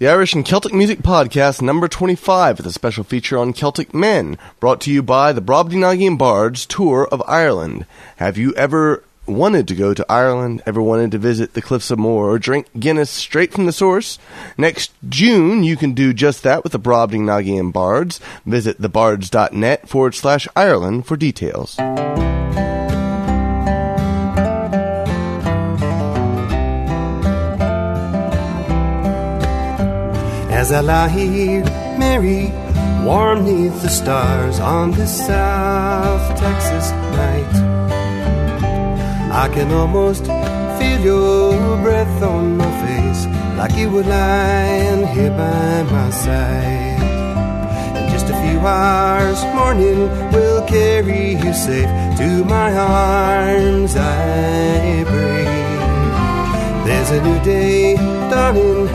The Irish and Celtic Music Podcast, number 25, with a special feature on Celtic men, brought to you by the Brobdingnagian Bards Tour of Ireland. Have you ever wanted to go to Ireland, ever wanted to visit the Cliffs of Moher, or drink Guinness straight from the source? Next June, you can do just that with the Brobdingnagian Bards. Visit thebards.net/Ireland for details. As I lie here, Mary, warm 'neath the stars on this South Texas night, I can almost feel your breath on my face, like you were lying here by my side. In just a few hours, morning will carry you safe to my arms, I pray. There's a new day dawning,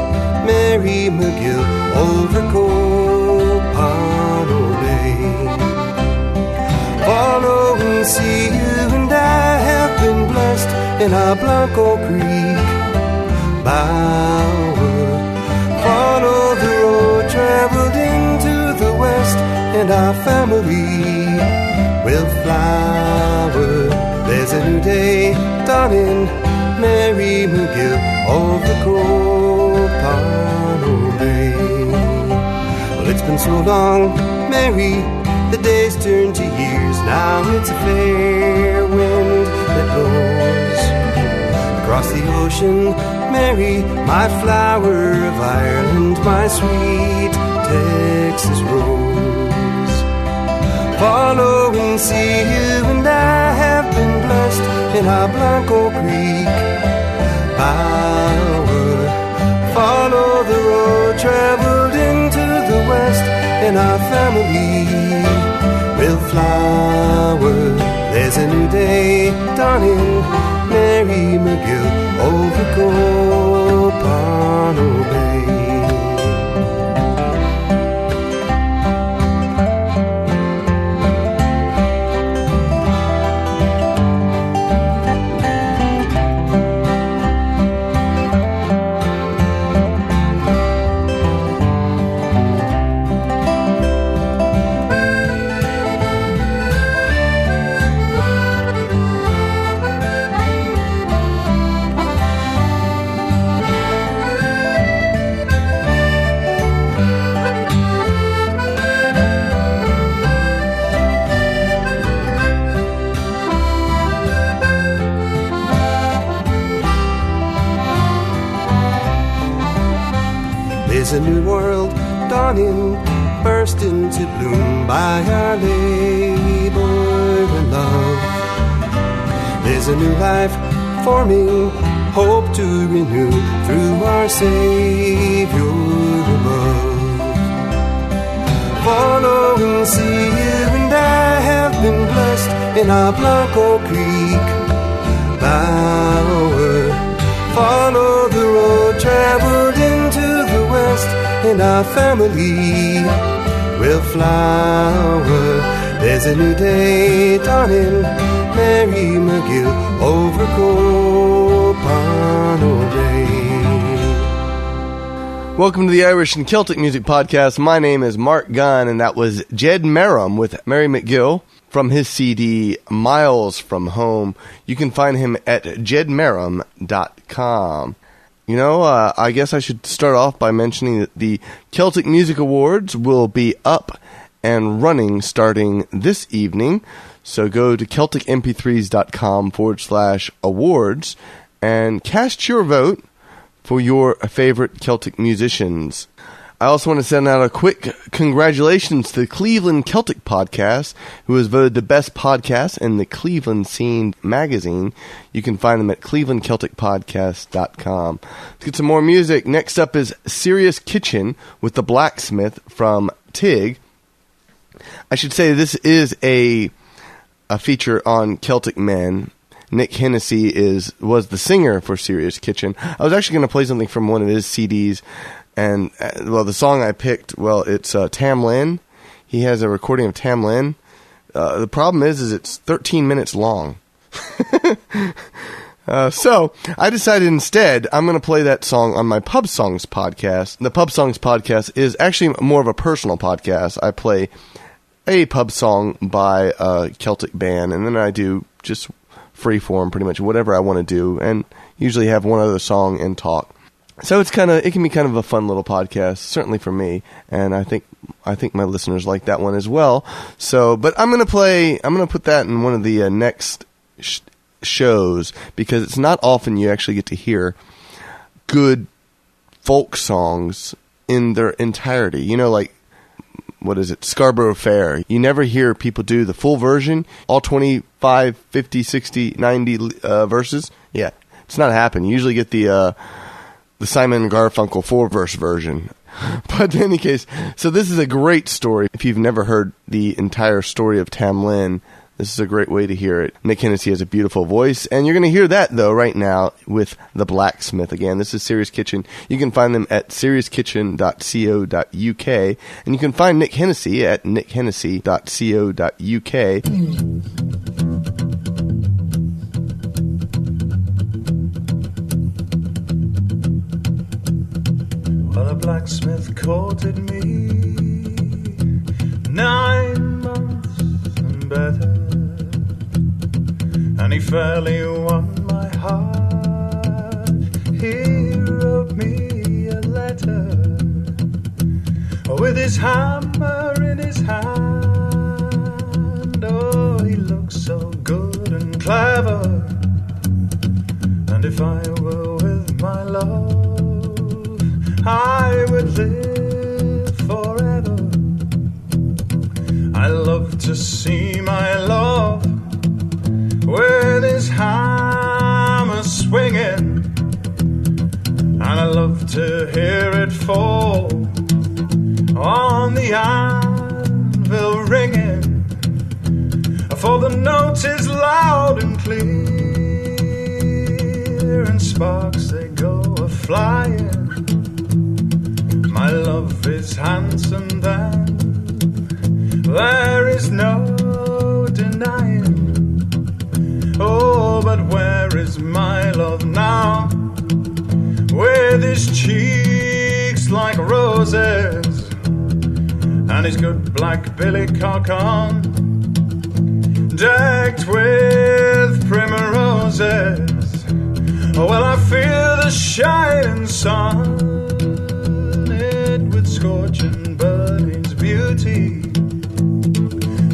Mary McGuill, over Copano Bay. Follow and see you, and I have been blessed in our Blanco Creek bower. Follow the road traveled into the west, and our family will flower. There's a new day dawning, Mary McGill, over Copano Bay. Well, it's been so long, Mary, the days turn to years. Now it's a fair wind that blows across the ocean, Mary, my flower of Ireland, my sweet Texas rose. Follow and see you, and I have been blessed in our Blanco Creek bower. Follow the road traveled into the west, and our family will flower. There's a new day dawning, Mary McGill, over Copano Bay. There's a new world dawning, burst into bloom by our labor and love. There's a new life forming, hope to renew through our Savior above. Follow and see you, and I have been blessed in our Blanco Creek bower. Follow the road traveled into the west, and our family will flower. There's a new day dawning, Mary McGill, over Copano Bay. Welcome to the Irish and Celtic Music Podcast. My name is Marc Gunn, and that was Jed Marum with Mary McGill from his CD, Miles from Home. You can find him at jedmarum.com. You know, I guess I should start off by mentioning that the Celtic Music Awards will be up and running starting this evening. So go to celticmp3s.com/awards and cast your vote for your favorite Celtic musicians. I also want to send out a quick congratulations to the Cleveland Celtic Podcast, who was voted the best podcast in the Cleveland Scene magazine. You can find them at clevelandcelticpodcast.com. Let's get some more music. Next up is Serious Kitchen with the Blacksmith from Tig. I should say this is a feature on Celtic men. Nick Hennessy was the singer for Serious Kitchen. I was actually going to play something from one of his CDs. And, well, the song I picked, it's Tam Lin. He has a recording of Tam Lin. The problem is it's 13 minutes long. So I decided instead I'm going to play that song on my Pub Songs podcast. The Pub Songs podcast is actually more of a personal podcast. I play a pub song by a Celtic band, and then I do just free form, pretty much whatever I want to do, and usually have one other song and talk. So it can be kind of a fun little podcast, certainly for me, and I think my listeners like that one as well. So, but I'm going to put that in one of the next shows, because it's not often you actually get to hear good folk songs in their entirety. You know, like, what is it, Scarborough Fair. You never hear people do the full version, all 25, 50, 60, 90 verses. Yeah, it's not happening. You usually get the Simon & Garfunkel 4-verse version. But in any case, so this is a great story. If you've never heard the entire story of Tam Lin, this is a great way to hear it. Nick Hennessy has a beautiful voice, and you're going to hear that, though, right now with The Blacksmith. Again, this is Serious Kitchen. You can find them at seriouskitchen.co.uk, and you can find Nick Hennessy at nickhennessy.co.uk. Well, a blacksmith courted me 9 months and better, and he fairly won my heart. He wrote me a letter with his hammer in his hand. Oh, he looks so good and clever, and if I were with my love, I would live forever. I love to see my love with his hammer swinging, and I love to hear it fall on the anvil ringing, for the note is loud and clear, and sparks they go a-flying. My love is handsome then, there is no denying. Oh, but where is my love now, with his cheeks like roses, and his good black billycock on, decked with primroses? Oh, well, I feel the shining sun, it would scorch and burn his beauty,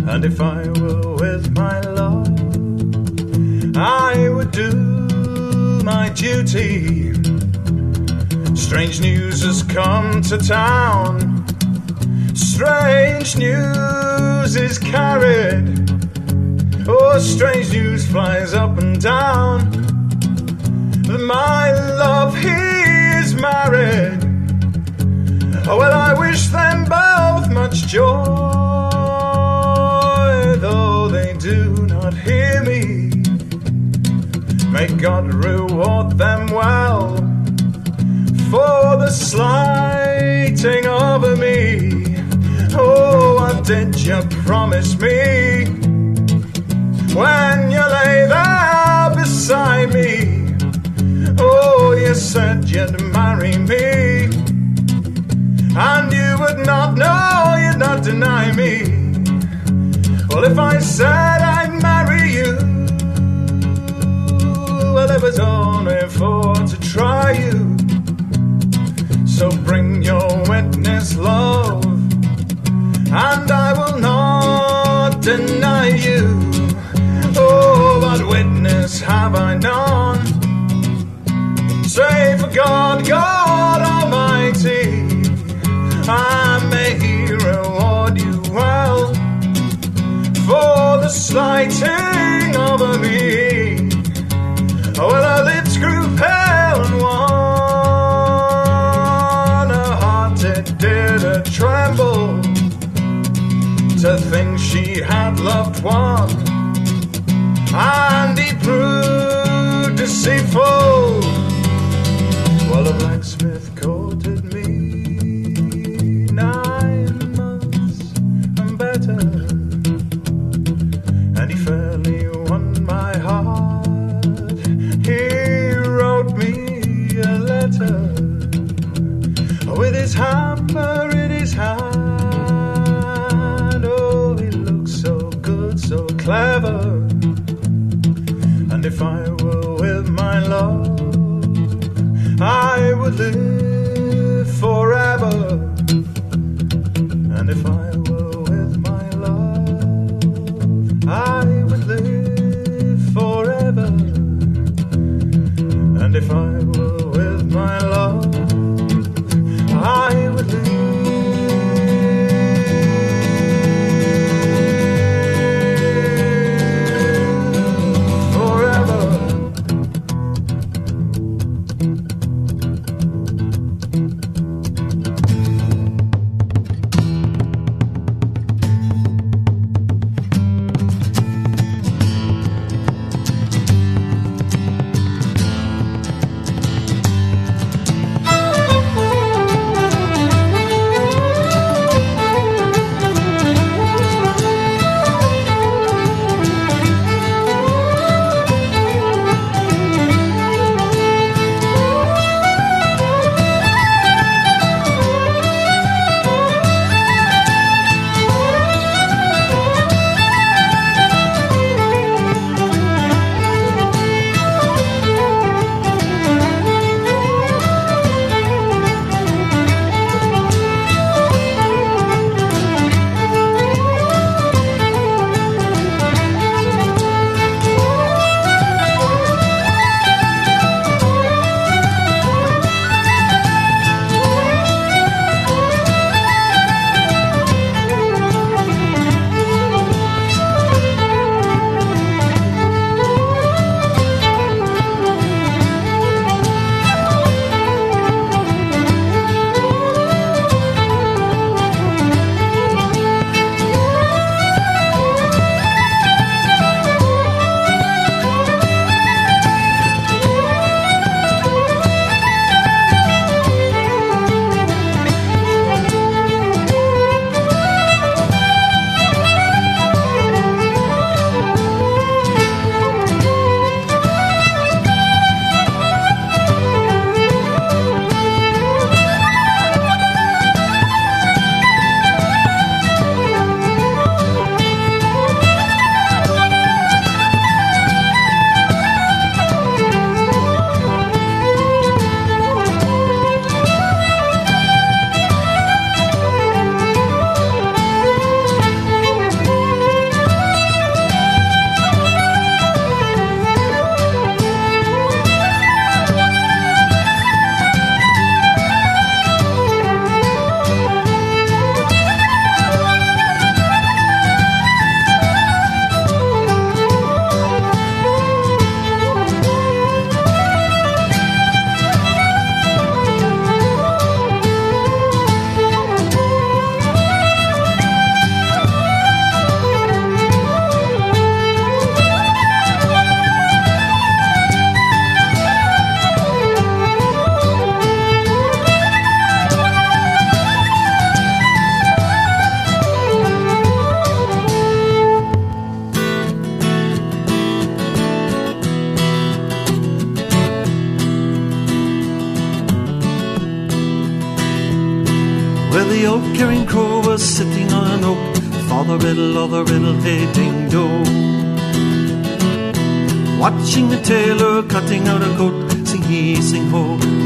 and if I were with my love, I would do my duty. Strange news has come to town, strange news is carried. Oh, strange news flies up and down, that my love, he is married. Oh, well, I wish them both much joy, though they do not hear me. May God reward them well for the slighting over me. Oh, what did you promise me when you lay there beside me? Oh, you said you'd marry me, and you would not know, you'd not deny me. Well, if I said I'd marry you, well, it was only for to try you. So bring your witness, love, and I will not deny you. Oh, what witness have I none, save for God, God Almighty? I may reward you well for the slighting over me. Oh, well, her lips grew pale and wan, her heart it did a tremble, to think she had loved one, and he proved deceitful. Well, the blacksmith courted me 9 months and better, and he fairly won my heart. He his hammer in his hand. Oh, he looks so good, so clever. And if I were with my love, I would live forever. And if I were with my love, I would live forever. And if I were with my love, I would live forever. The old Carrion Crow was sitting on an oak, father riddle, other riddle, hey ding do. Watching the tailor cutting out a coat, sing he, sing ho,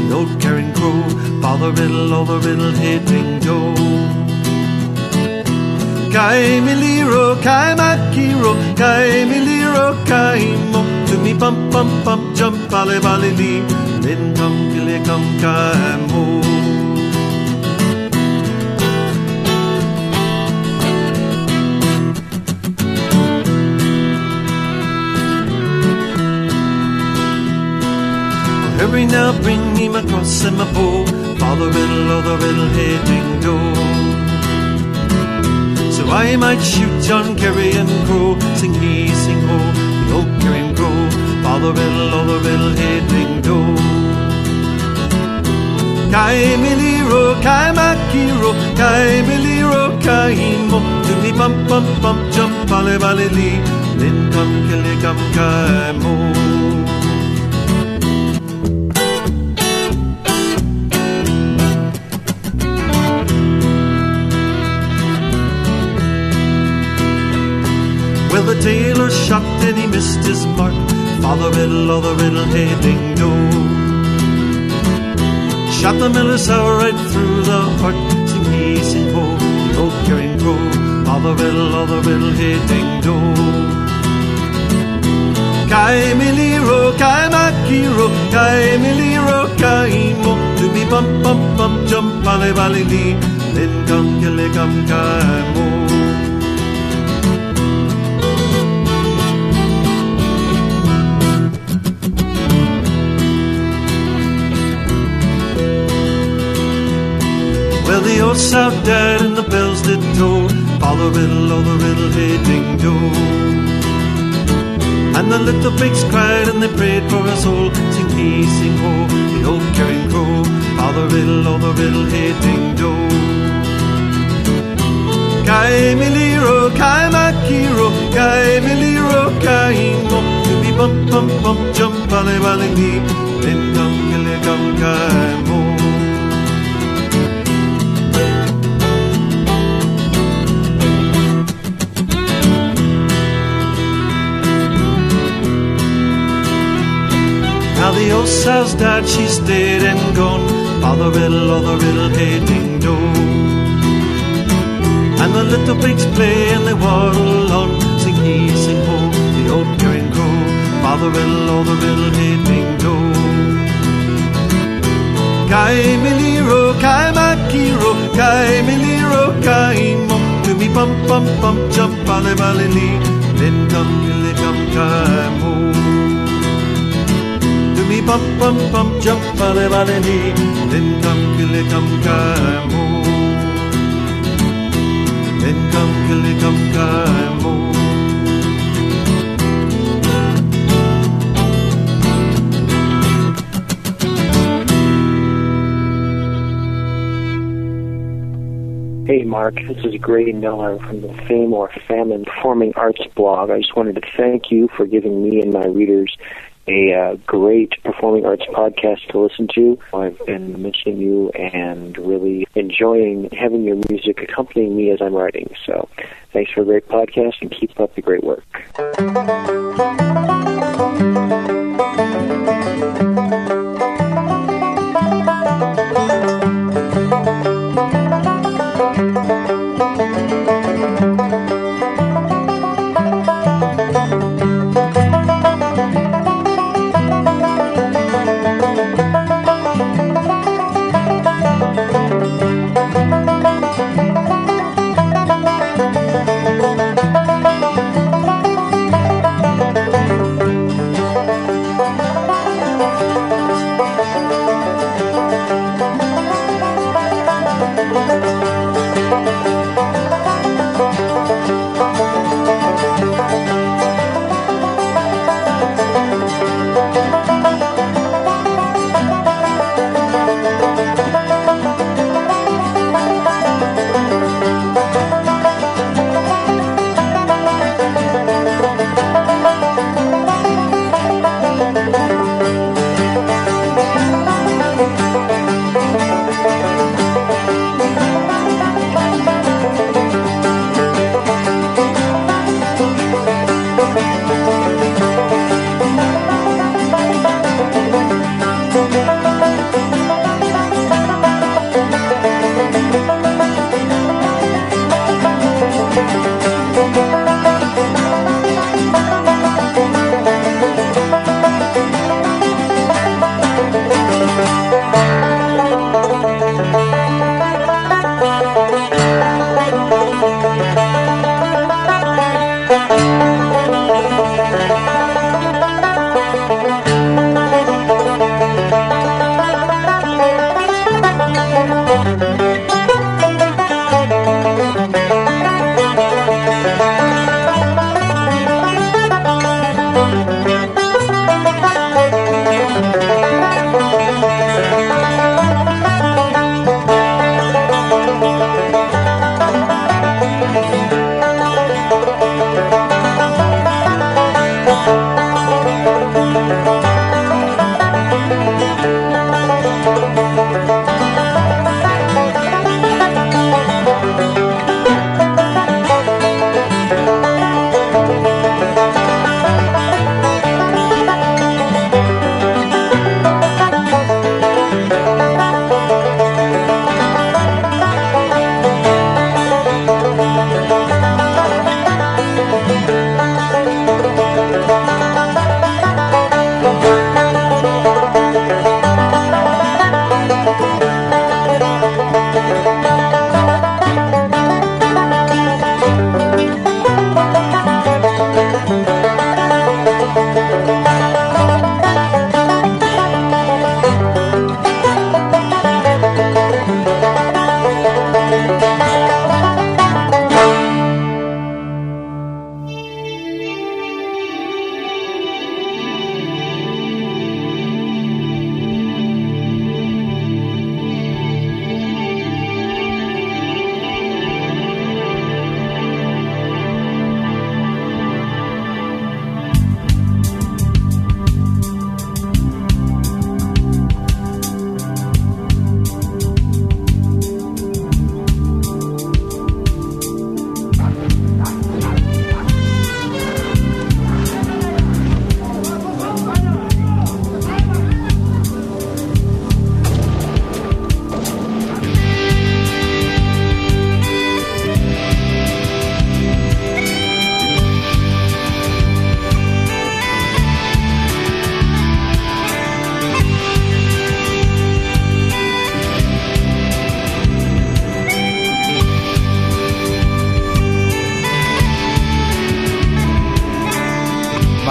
the old Carrion Crow, father riddle, other riddle, hey ding do. Kai mi liro, kai makiro, kai mi liro, kai mo, to me bump, bump, bump, jump, bally, bally, lee, lin, come, kille, come, kai mo. Hurry now, bring him across in my bow, father riddle, other riddle, hey ding do. So I might shoot John Carrion Crow, sing he, sing ho, the old Carrion Crow, father riddle, other riddle, hey ding do. Kai mi liro, kai makiro, kai mi liro, kai mo, to me bump, bump, bump, jump, bally, bally, lee, lin, come, kille, come, kai mo. shot and he missed his mark. Father riddle, other riddle, hey ding do. Shot the miller's sour right through the heart. Sing he, sing ho, the old Carrion Crow. Father riddle, other riddle, hey ding do. Kai miliro, kai makiro, kai miliro, kai mo. To me bump, bump, bump, jump, valley, valley, lee. Then come, kill it, come, kai mo. Well, the old sow died and the bells did toll. Father riddle, oh the riddle, hey ding do. And the little pigs cried and they prayed for us all. Sing he, sing ho, the old Carrion Crow. Father riddle, oh the riddle, hey ding do. Kai miliro, kai makiro, kai miliro, kai mo. To be bump, bump, bump, jump, valley, valley, lee. Then come, kill it, come, kai mo. Now the old sow's died, she's dead and gone. Father riddle, oh the riddle, hey ding do. And the little pigs play and they waddle on. Sing he, sing ho, the old Carrion Crow. Father riddle, oh the riddle, hey ding do. Kai miliro, kai makiro, kai miliro, kai mo. To me bump, bump, bump, jump, valley, valley, lee. Then come, kill it, come, kai mo. Me bump, bump, bump, jump, valley, valley, lee. Then come, kill it, come, kai mo. Then come, kill it, come, kai mo. Hey Mark, this is Grady Miller from the Fame or Famine Performing Arts blog. I just wanted to thank you for giving me and my readers a great performing arts podcast to listen to. I've been missing you and really enjoying having your music accompanying me as I'm writing. So thanks for a great podcast and keep up the great work.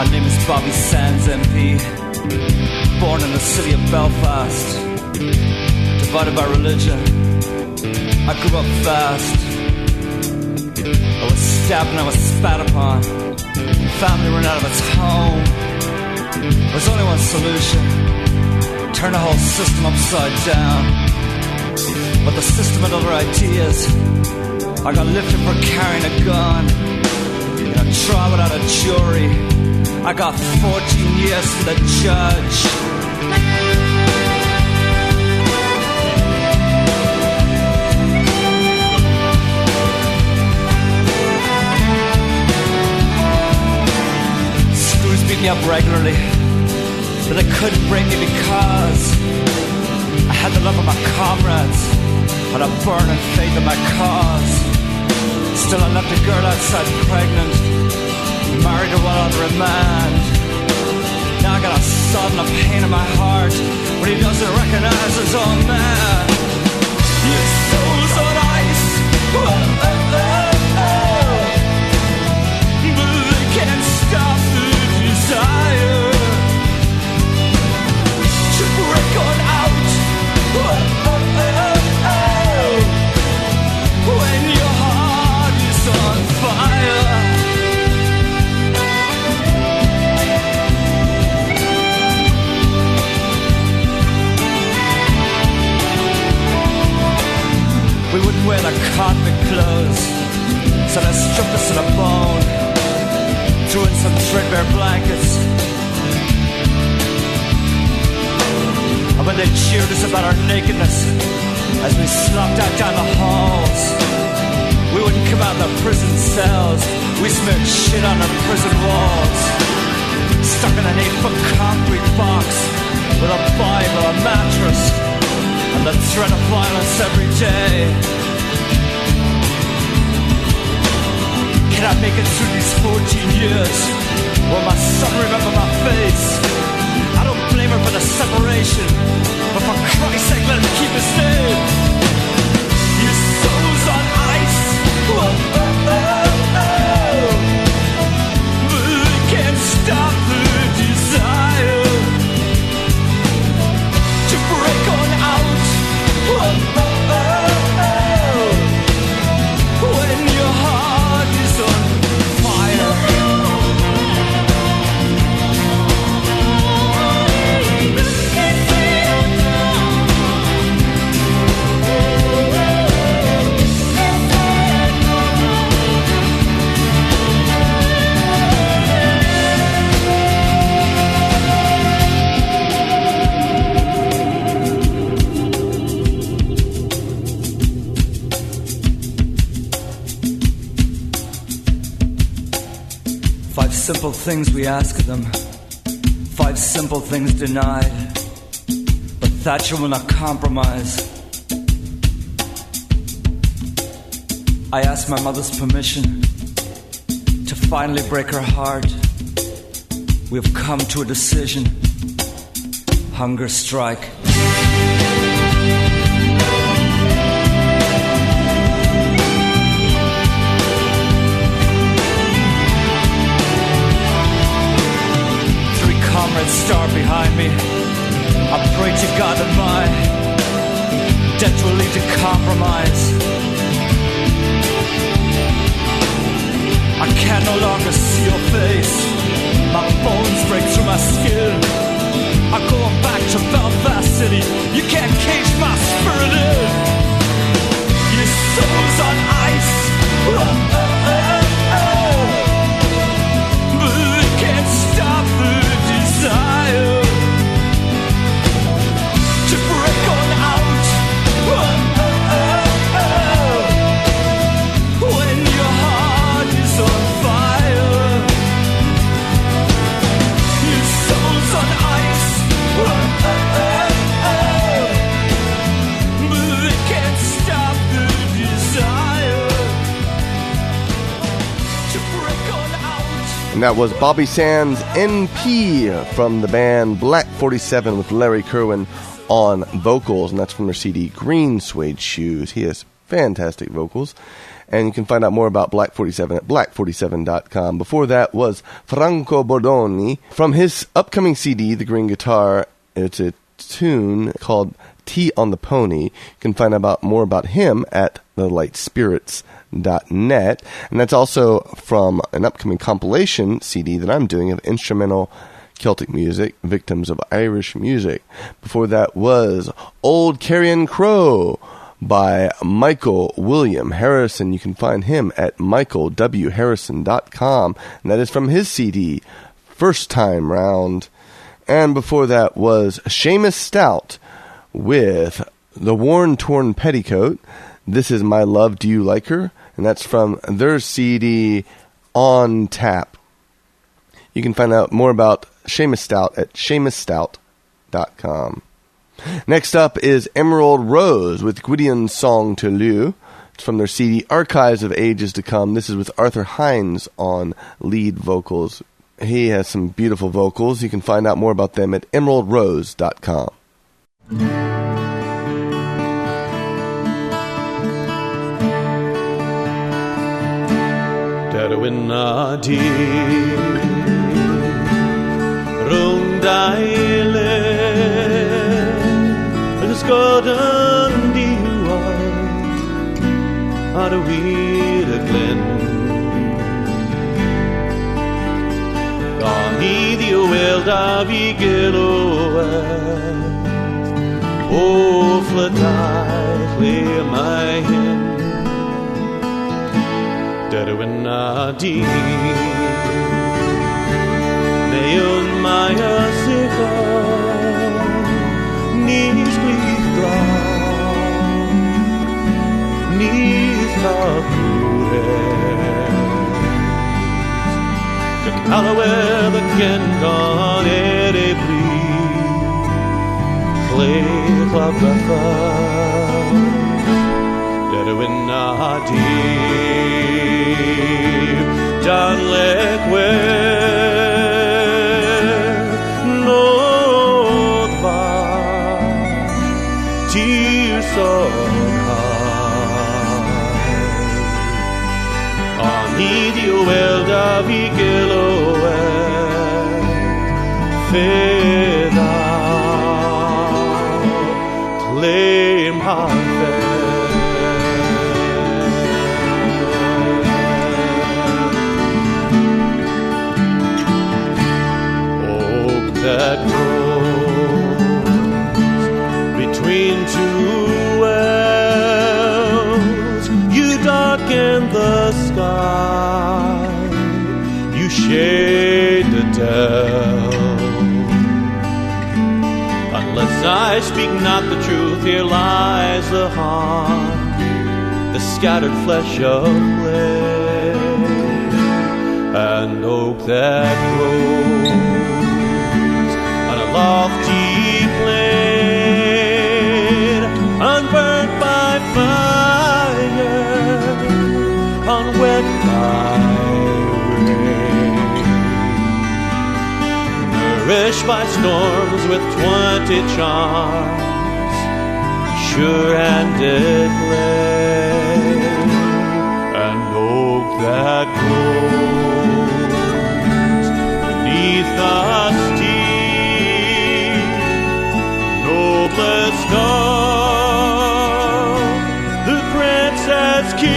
My name is Bobby Sands, MP. Born in the city of Belfast. Divided by religion. I grew up fast. I was stabbed and I was spat upon. Family ran out of its home. There's only one solution. Turn the whole system upside down. But the system had other ideas. I got lifted for carrying a gun in a trial without a jury. I got 14 years from the judge. Screws beat me up regularly, but they couldn't break me because I had the love of my comrades and a burning faith in my cause. Still I left a girl outside pregnant, married to one on remand. Now I got a sudden of pain in my heart, but he doesn't recognize his own man. Your soul's on ice, oh, oh, oh, oh. But they can't stop the desire to break on out, oh, oh, oh, oh. When your heart is on fire. We wouldn't wear the convict clothes, so they stripped us to the bone, threw in some threadbare blankets. And when they cheered us about our nakedness as we slopped out down the halls, we wouldn't come out of the prison cells. We smeared shit on our prison walls, stuck in an 8-foot concrete box with a Bible, a mattress, and the threat of violence every day. Can I make it through these 14 years? Will my son remember my face? I don't blame her for the separation, but for Christ's sake, let him keep his name. Your soul's on ice, oh, oh, oh, oh. But they can't stop the desire to break on out, oh, oh, oh, oh. When your heart is on fire. 5 simple things we ask of them, 5 simple things denied, but Thatcher will not compromise. I asked my mother's permission to finally break her heart. We have come to a decision. Hunger strike. Comrades starve behind me. I pray to God that my death will lead to compromise. I can no longer see your face. My bones break through my skin. I'm going back to Belfast City. You can't cage my spirit in. Your soul's on ice. Oh, oh, oh, oh. But they can't stop the desire to break on out, oh, oh, oh, oh. When your heart is on fire, your soul's on ice, oh, oh, oh, oh. But they can't stop the desire to break on out. And that was Bobby Sands, NP, from the band Black 47 with Larry Kerwin on vocals, and that's from their CD Green Suede Shoes. He is fantastic vocals. And you can find out more about Black 47 at black47.com. Before that was Franco Bordoni from his upcoming CD, The Green Guitar. It's a tune called Tea on the Pony. You can find out more about him at thelightspirits.net. And that's also from an upcoming compilation CD that I'm doing of instrumental Celtic music, victims of Irish music. Before that was Old Carrion Crow by Michael William Harrison. You can find him at michaelwharrison.com. And that is from his CD, First Time Round. And before that was Seamus Stout with The Worn Torn Petticoat. This is My Love, Do You Like Her? And that's from their CD, On Tap. You can find out more about Seamus Stout at seamusstout.com. Next up is Emerald Rose with Gwydion's song to Lleu. It's from their CD Archives of Ages to Come. This is with Arthur Hines on lead vocals. He has some beautiful vocals. You can find out more about them at emeraldrose.com. Derwin a di Rundaile Skodan diwa ar y wir y glen Gan I ddiw weld a fi gilwedd O fflydau lle mae hyn Derwyn a di Neu'n mae a sigol Nis gwych glaw Nis na bwres Gan alawedd y gendon e bryd Clech la bretha Derwyn a dyr Dan lecwer Nodd fa Tir son hai An I ddiw weld a fi gilwedd Fedda Clem harfer That grows between two wells. You darken the sky, you shade the dell. Unless I speak not the truth, here lies the heart, the scattered flesh of clay, and oak that grows lofty plain, unburnt by fire, unwet by rain, nourished by storms with 20 charms, sure-handed lay, and oak that grows beneath the steep noblest of the princess keep.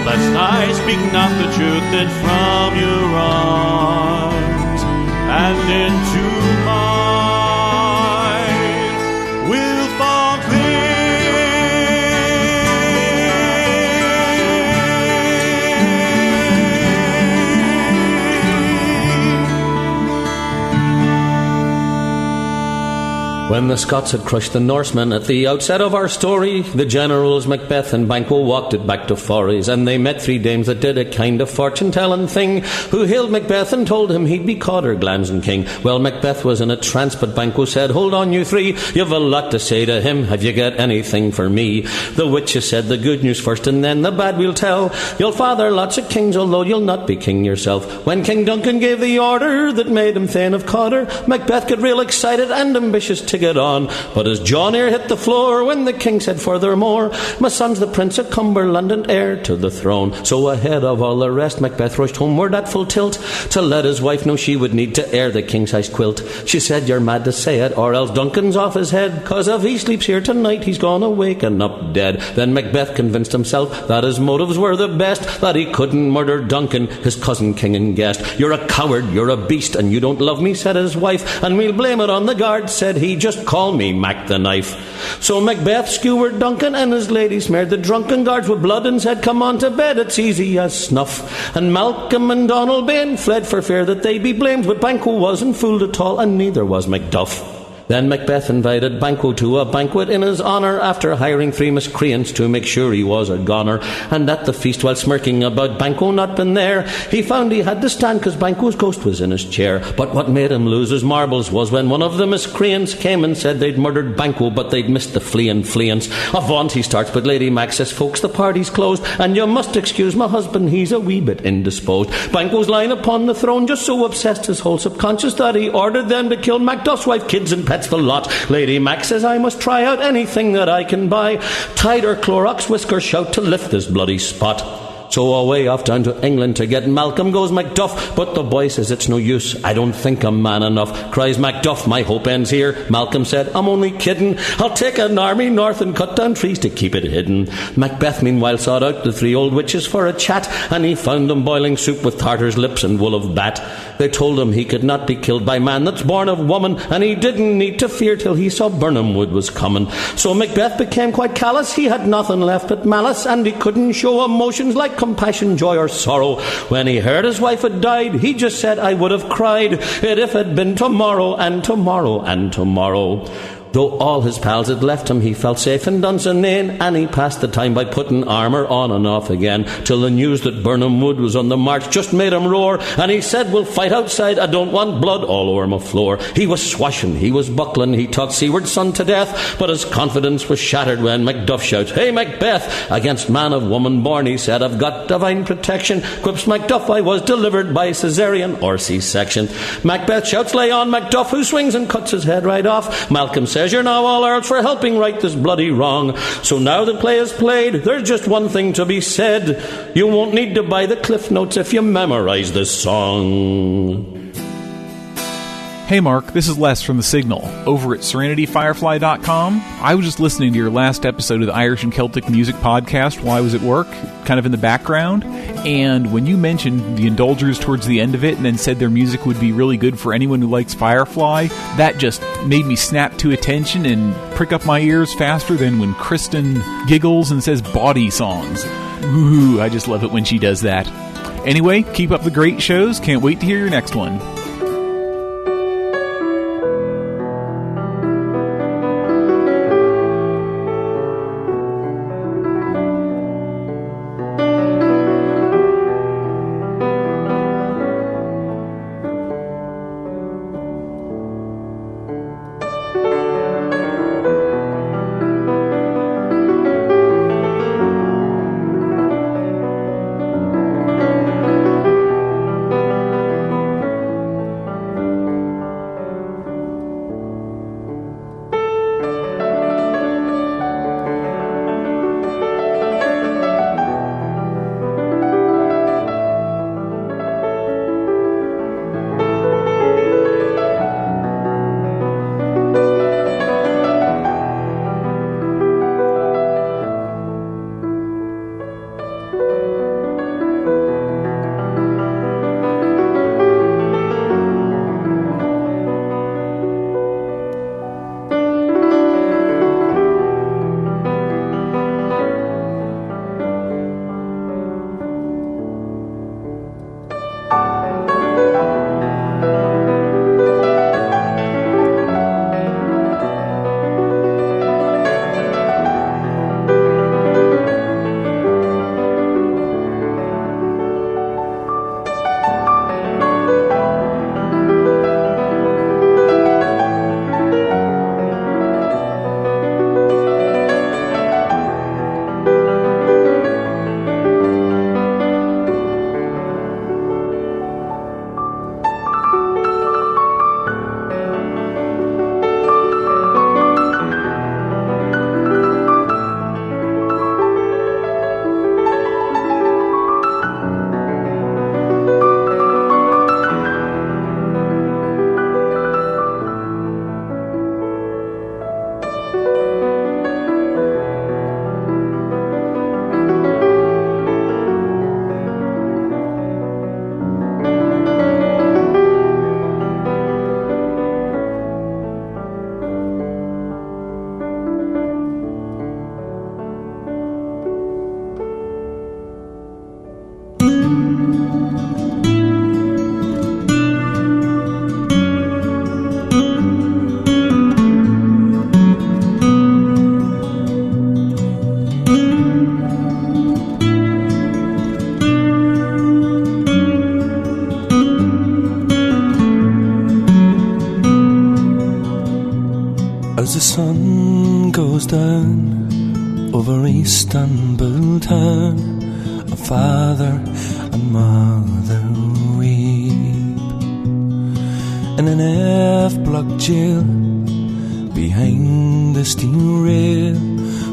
Lest I speak not the truth, then from your arms and into mine will fall clear. When the Scots had crushed the Norsemen at the outset of our story, the generals Macbeth and Banquo walked it back to Forries, and they met three dames that did a kind of fortune-telling thing, who hailed Macbeth and told him he'd be Codder, Glamson King. Well, Macbeth was in a trance, but Banquo said, "Hold on, you three, you've a lot to say to him. Have you got anything for me?" The witches said, "The good news first, and then the bad we'll tell. You'll father lots of kings, although you'll not be king yourself." When King Duncan gave the order that made him Thane of Codder, Macbeth got real excited and ambitious to get on. But as John Eyre hit the floor, when the king said furthermore, my son's the Prince of Cumberland and heir to the throne. So ahead of all the rest, Macbeth rushed homeward at full tilt, to let his wife know she would need to air the king-size quilt. She said, you're mad to say it, or else Duncan's off his head, 'cause if he sleeps here tonight, he's gonna waken up dead. Then Macbeth convinced himself that his motives were the best, that he couldn't murder Duncan, his cousin, king and guest. You're a coward, you're a beast, and you don't love me, said his wife, and we'll blame it on the guard, said he, just call me Mac the Knife. So Macbeth skewered Duncan, and his lady smeared the drunken guards with blood and said, come on to bed, it's easy as snuff. And Malcolm and Donalbain fled for fear that they'd be blamed, but Banquo wasn't fooled at all, and neither was Macduff. Then Macbeth invited Banquo to a banquet in his honour, after hiring 3 miscreants to make sure he was a goner. And at the feast, while smirking about Banquo not been there, he found he had to stand 'cause Banquo's ghost was in his chair. But what made him lose his marbles was when one of the miscreants came and said they'd murdered Banquo, but they'd missed the fleance. Avaunt, he starts, but Lady Mac says, folks, the party's closed, and you must excuse my husband, he's a wee bit indisposed. Banquo's lying upon the throne, just so obsessed his whole subconscious that he ordered them to kill Macduff's wife, kids and pets the lot. Lady Mac says, I must try out anything that I can buy, Tide or Clorox, whisk or shout, to lift this bloody spot. So away off down to England to get Malcolm goes Macduff, but the boy says it's no use, I don't think I'm man enough. Cries Macduff, my hope ends here. Malcolm said, I'm only kidding, I'll take an army north and cut down trees to keep it hidden. Macbeth meanwhile sought out the 3 old witches for a chat, and he found them boiling soup with tartar's lips and wool of bat. They told him he could not be killed by man that's born of woman, and he didn't need to fear till he saw Birnam Wood was coming. So Macbeth became quite callous, he had nothing left but malice, and he couldn't show emotions like compassion, joy or sorrow. When he heard his wife had died, he just said, I would have cried it if it had been tomorrow and tomorrow and tomorrow. Though all his pals had left him, he felt safe in Dunsinane, and he passed the time by putting armour on and off again, till the news that Birnam Wood was on the march just made him roar, and he said, we'll fight outside, I don't want blood all over my floor. He was swashing, he was buckling, he talked seaward son to death, but his confidence was shattered when Macduff shouts, hey Macbeth, against man of woman born, he said, I've got divine protection. Quips Macduff, I was delivered by cesarean or C-section. Macbeth shouts, lay on Macduff, who swings and cuts his head right off. Malcolm says, you're now all ours for helping right this bloody wrong. So now the play is played, there's just one thing to be said. You won't need to buy the Cliff Notes if you memorize this song. Hey Mark, this is Les from The Signal, over at SerenityFirefly.com. I was just listening to your last episode of the Irish and Celtic Music Podcast while I was at work, kind of in the background, and when you mentioned the Indulgers towards the end of it and then said their music would be really good for anyone who likes Firefly, that just made me snap to attention and prick up my ears faster than when Kristen giggles and says bawdy songs. Ooh, I just love it when she does that. Anyway, keep up the great shows. Can't wait to hear your next one. goes down over Istanbul town. A father and mother weep in an F-block jail behind the steel rail.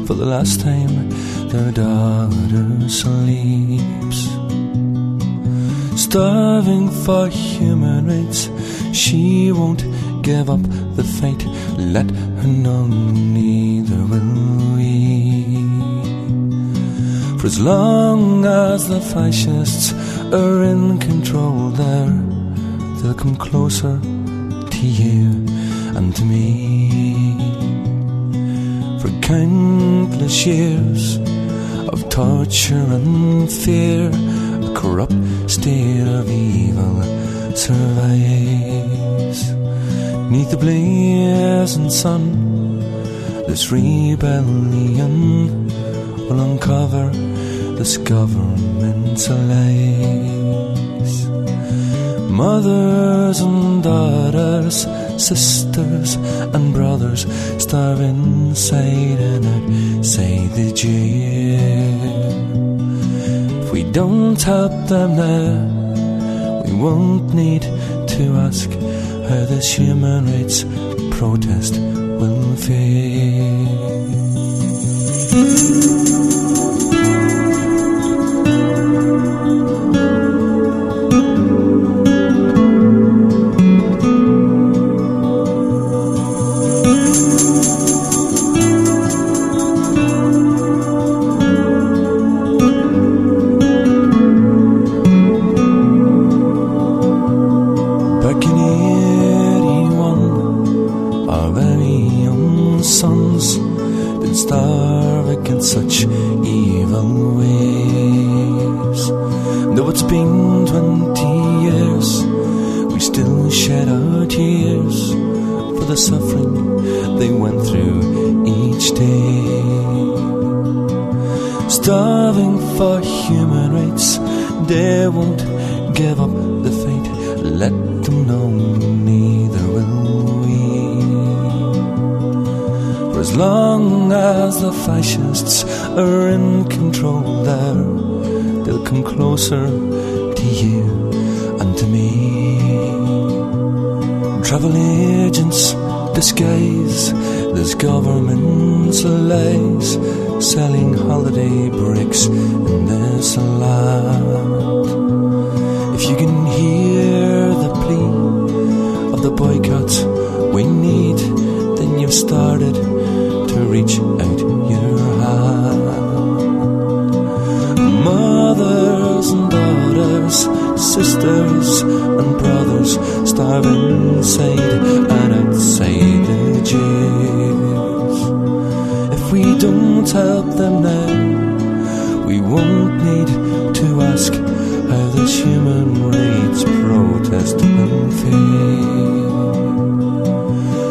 For the last time their daughter sleeps. Starving for human rights, she won't give up the fight. Let her know, neither will we. For as long as the fascists are in control there, they'll come closer to you and to me. For countless years of torture and fear, a corrupt state of evil survives. Neath the blazing sun, this rebellion will uncover this government's lies. Mothers and daughters, sisters and brothers starve inside and outside the jail. If we don't help them now, we won't need to ask how this human rights protest will fail. Such evil ways. Though it's been 20 years, we still shed our tears for the suffering they went through each day. Starving for human rights, they won't give up the fight. Let them know, neither will we. For as long as the fascists are in control there, they'll come closer to you and to me. Travel agents disguise this government's lies, selling holiday breaks in this land. If you can hear the plea of the boycotts we need, then you've started to reach out your hand. Mothers and daughters, sisters and brothers starve inside and outside the jails. If we don't help them now, we won't need to ask how this human rights protest will fail.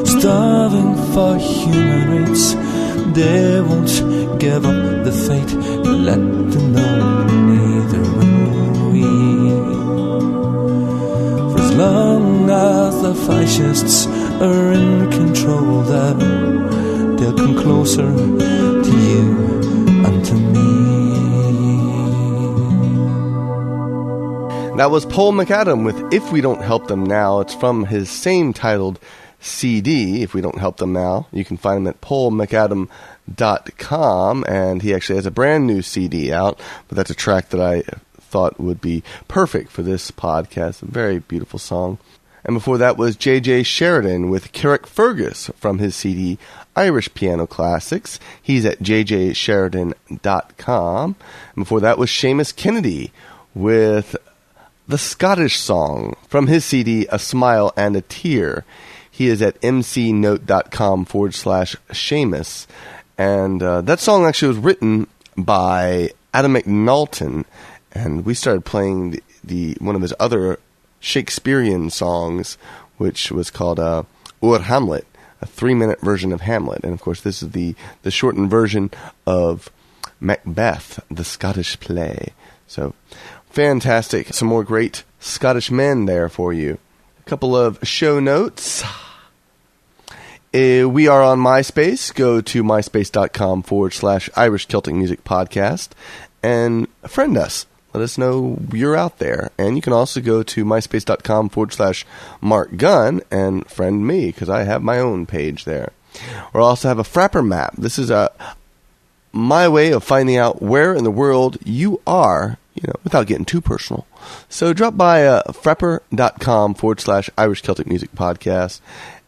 Starving for human rights, they won't give up the fight. Let them know, neither will we. For as long as the fascists are in control there, they'll come closer to you and to me. That was Paul MacAdam with If We Don't Help Them Now. It's from his same titled CD, If We Don't Help Them Now. You can find him at paulmacadam.com, and he actually has a brand new CD out, but that's a track that I thought would be perfect for this podcast. A very beautiful song. And before that was J.J. Sheridan with Carrickfergus from his CD Irish Piano Classics. He's at jjsheridan.com. And before that was Seamus Kennedy with The Scottish Song from his CD A Smile and a Tear. He is at mcnote.com/Seamus. And that song actually was written by Adam McNulty, and we started playing the one of his other Shakespearean songs, which was called Ur Hamlet, a 3-minute version of Hamlet. And of course, this is the shortened version of Macbeth, the Scottish play. So fantastic. Some more great Scottish men there for you. A couple of show notes. We are on MySpace. Go to myspace.com/Irish Celtic Music Podcast and friend us. Let us know you're out there. And you can also go to myspace.com/Marc Gunn and friend me, because I have my own page there. We also have a Frapper map. This is my way of finding out where in the world you are, without getting too personal. So drop by frapper.com/Irish Celtic Music Podcast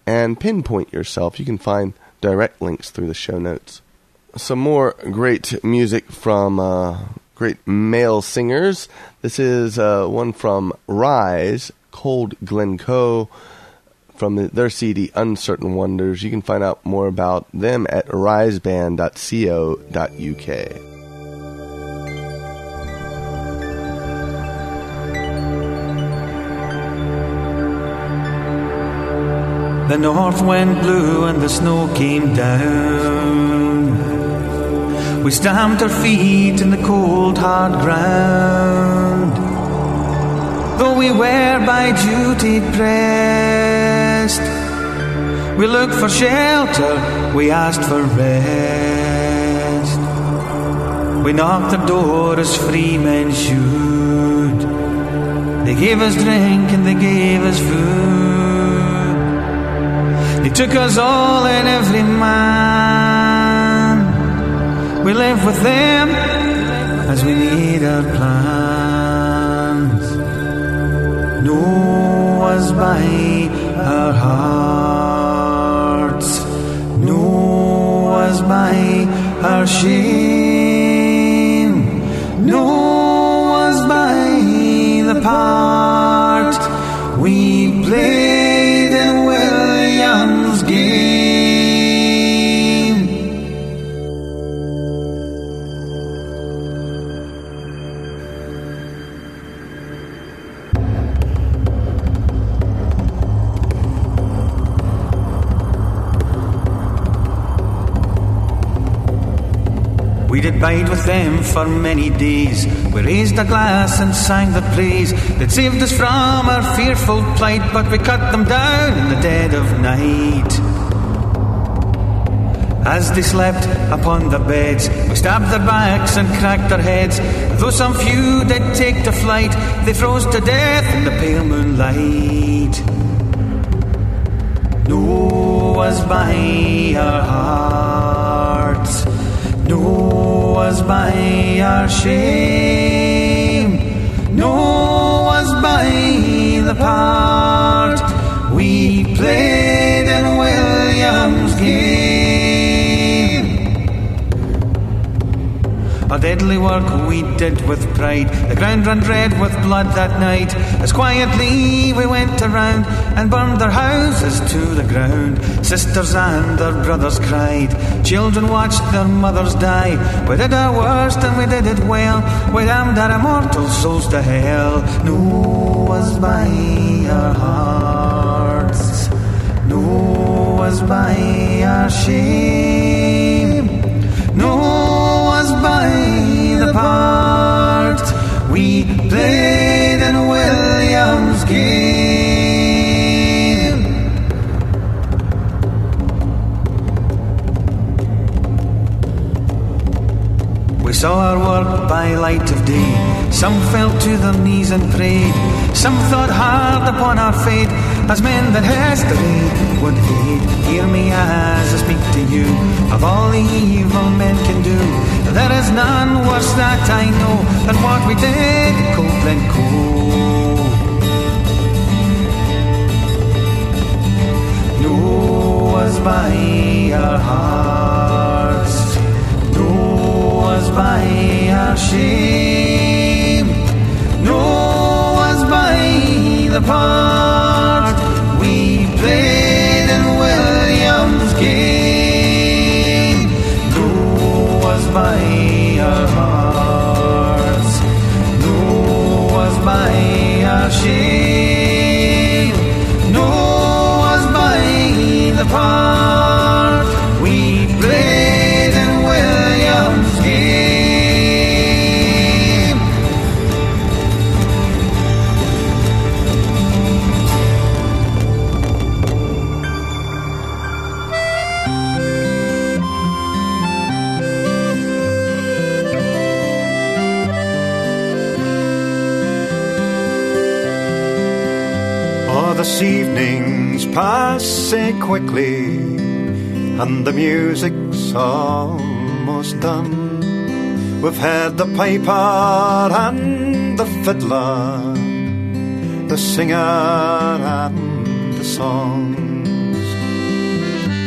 and pinpoint yourself. You can find direct links through the show notes. Some more great music from great male singers. This is one from Rise, called Glencoe, from their CD Uncertain Wonders. You can find out more about them at riseband.co.uk. The north wind blew and the snow came down. We stamped our feet in the cold hard ground. Though we were by duty pressed, we looked for shelter, we asked for rest. We knocked their door as free men should. They gave us drink and they gave us food. They took us all and every man. We lived with them as we made our plans. No was by our hearts, no was by our shame, no was by the part we played in William's game. We did bide with them for many days. We raised a glass and sang the praise that saved us from our fearful plight. But we cut them down in the dead of night. As they slept upon their beds, we stabbed their backs and cracked their heads. Though some few did take to flight, they froze to death in the pale moonlight. No was by our hearts, no was by our shame, no was by the part we played in William's game. Our deadly work we did with pride. The ground ran red with blood that night. As quietly we went around and burned their houses to the ground. Sisters and their brothers cried. Children watched their mothers die. We did our worst and we did it well. We damned our immortal souls to hell. No was by our hearts, no was by our shame, no was by the part we played in William's game. We saw our work by light of day. Some fell to their knees and prayed. Some thought hard upon our fate, as men that history would hate. Hear me as I speak to you of all the evil men can do. There is none worse that I know than what we did in Glencoe. No was by our hearts, no was by our shame, no was by the part we played in William's game. No was by our hearts, no was by our shame, no was by the part we pass so quickly, and the music's almost done. We've heard the piper and the fiddler, the singer and the songs.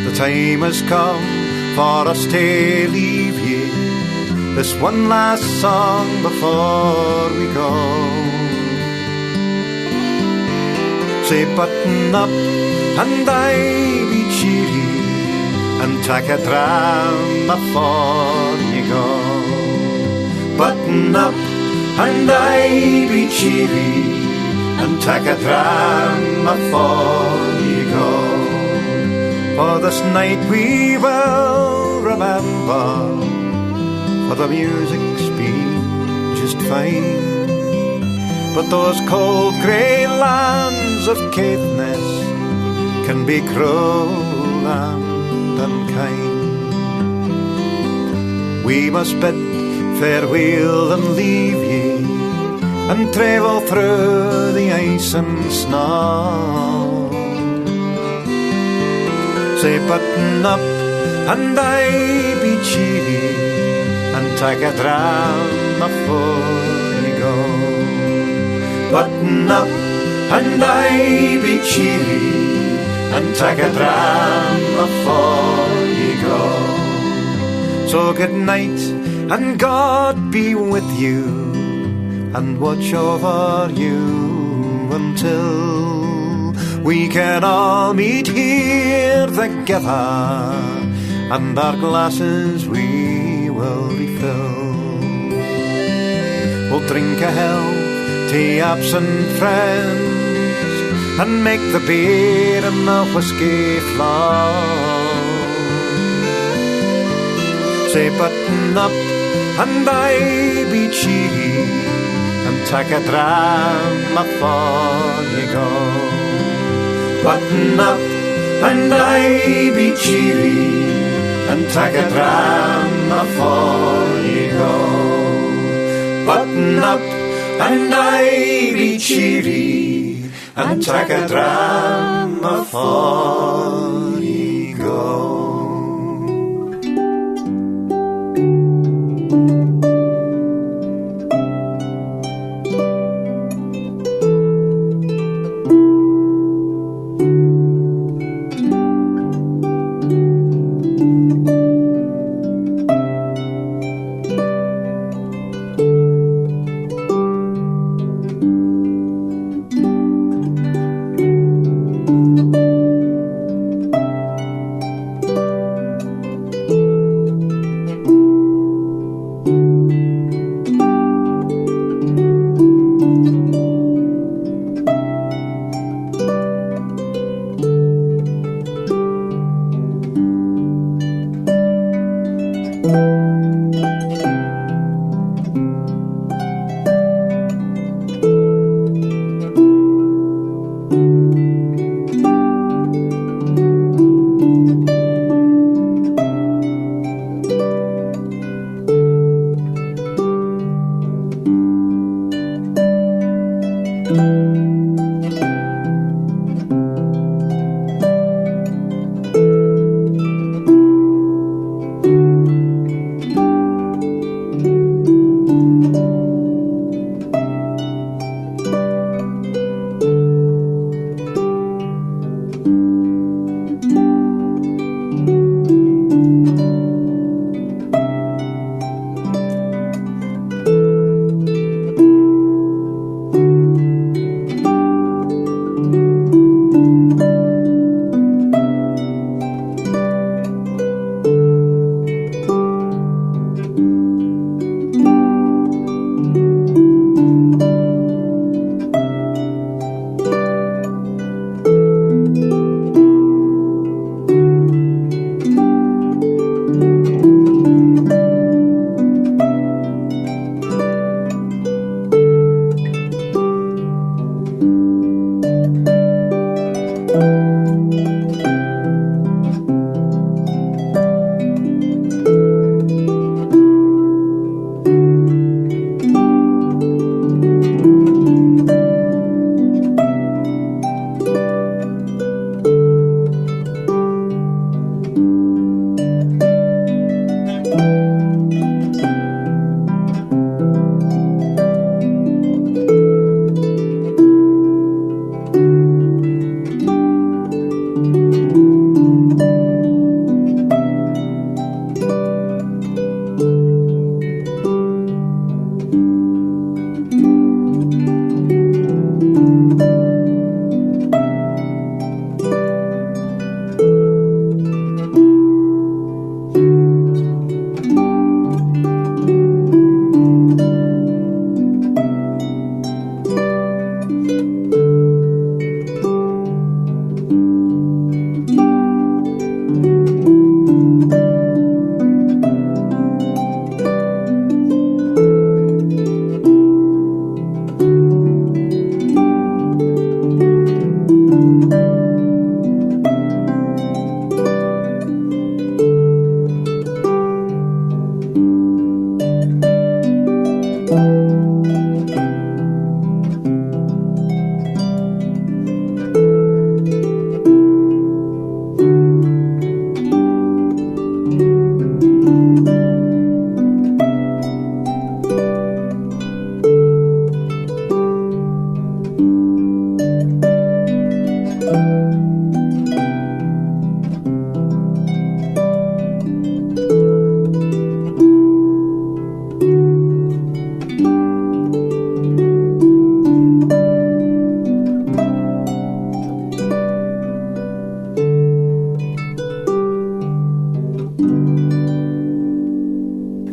The time has come for us to leave ye, this one last song before we go. Say button up and I be cheery, and take a dram before you go. Button up and I be cheery, and take a dram before you go. For this night we will remember, for the music's been just fine. But those cold grey lands of Caithness can be cruel and unkind. We must bid farewell and leave ye, and travel through the ice and snow. Say button up and I be cheery, and take a dram before you go. Button up and I be cheery, and take a dram before you go. So good night and God be with you, and watch over you until we can all meet here together, and our glasses we will refill. We'll drink a health to absent friends, and make the beer and the whiskey flow. Say button up and I be cheery, and take a dram before you go. Button up and I be cheery, and take a dram before you go. Button up and I be cheery, and take a dram before you go.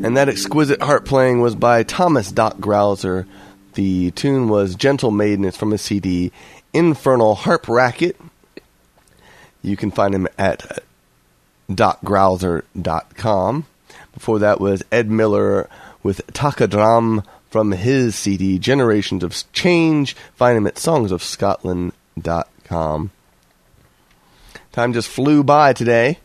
And that exquisite harp playing was by Thomas Grauzer. The tune was Gentle Maiden. It's from his CD, Infernal Harp Racket. You can find him at .grauzer.com. Before that was Ed Miller with Dram from his CD, Generations of Change. Find him at songsofscotland.com. Time just flew by today.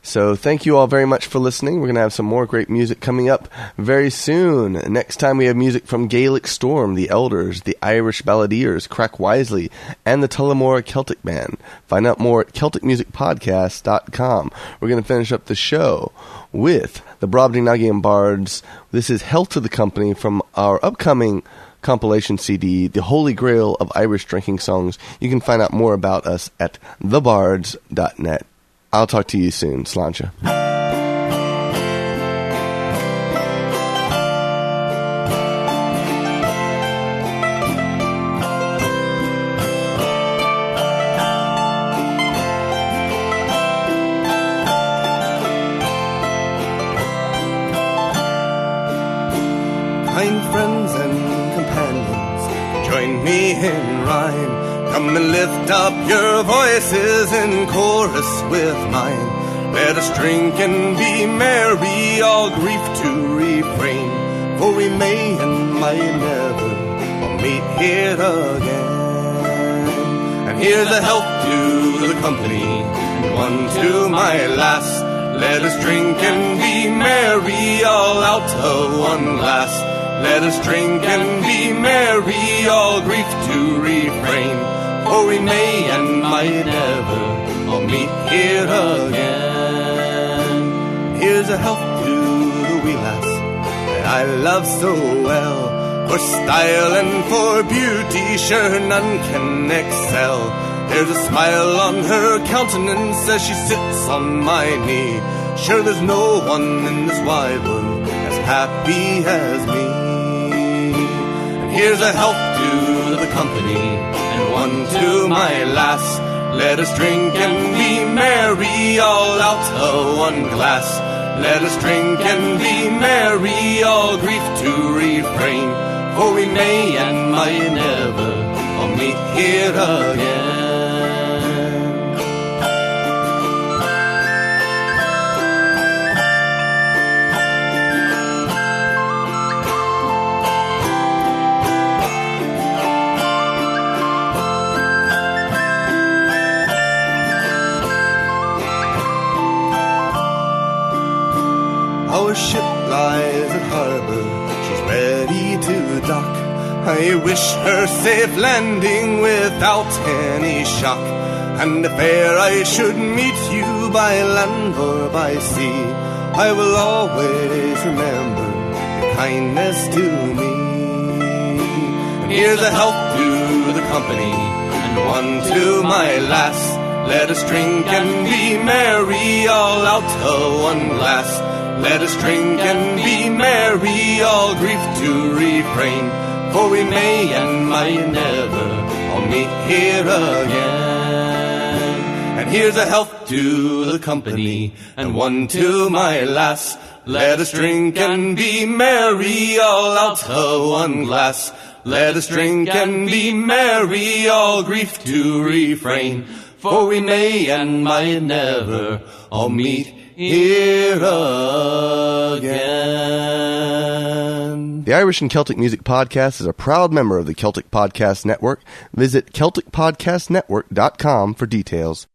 So thank you all very much for listening. We're going to have some more great music coming up very soon. Next time we have music from Gaelic Storm, The Elders, the Irish Balladeers, Crack Wisely, and the Tullamore Celtic Band. Find out more at CelticMusicPodcast.com. We're going to finish up the show with the Brobdingnagian Bards. This is Health to the Company from our upcoming compilation CD, The Holy Grail of Irish Drinking Songs. You can find out more about us at thebards.net. I'll talk to you soon. Sláinte. Kind friends and companions, join me in rhyme. Come and lift up your voices in chorus with mine. Let us drink and be merry, all grief to refrain. For we may and might never all meet here again. And here's a health to the company, and one to my lass. Let us drink and be merry, all out of one glass. Let us drink and be merry, all grief to refrain. For we may and might never all meet here again. Here's a health to the wee lass that I love so well. For style and for beauty sure none can excel. There's a smile on her countenance as she sits on my knee. Sure there's no one in this wide world as happy as me. And here's a health to the company, and one to my lass. Let us drink and be merry, all out of one glass. Let us drink and be merry, all grief to refrain. For we may and might never all meet here again. Our ship lies at harbour, she's ready to dock. I wish her safe landing without any shock. And if e'er I should meet you by land or by sea, I will always remember your kindness to me. And here's a health to the company, and one to my lass. Let us drink and be merry, all out of one glass. Let us drink and be merry, all grief to refrain. For we may and might never all meet here again. And here's a health to the company, and one to my lass. Let us drink and be merry, all out of one glass. Let us drink and be merry, all grief to refrain. For we may and might never all meet here again. The Irish and Celtic Music Podcast is a proud member of the Celtic Podcast Network. Visit CelticPodcastNetwork.com for details.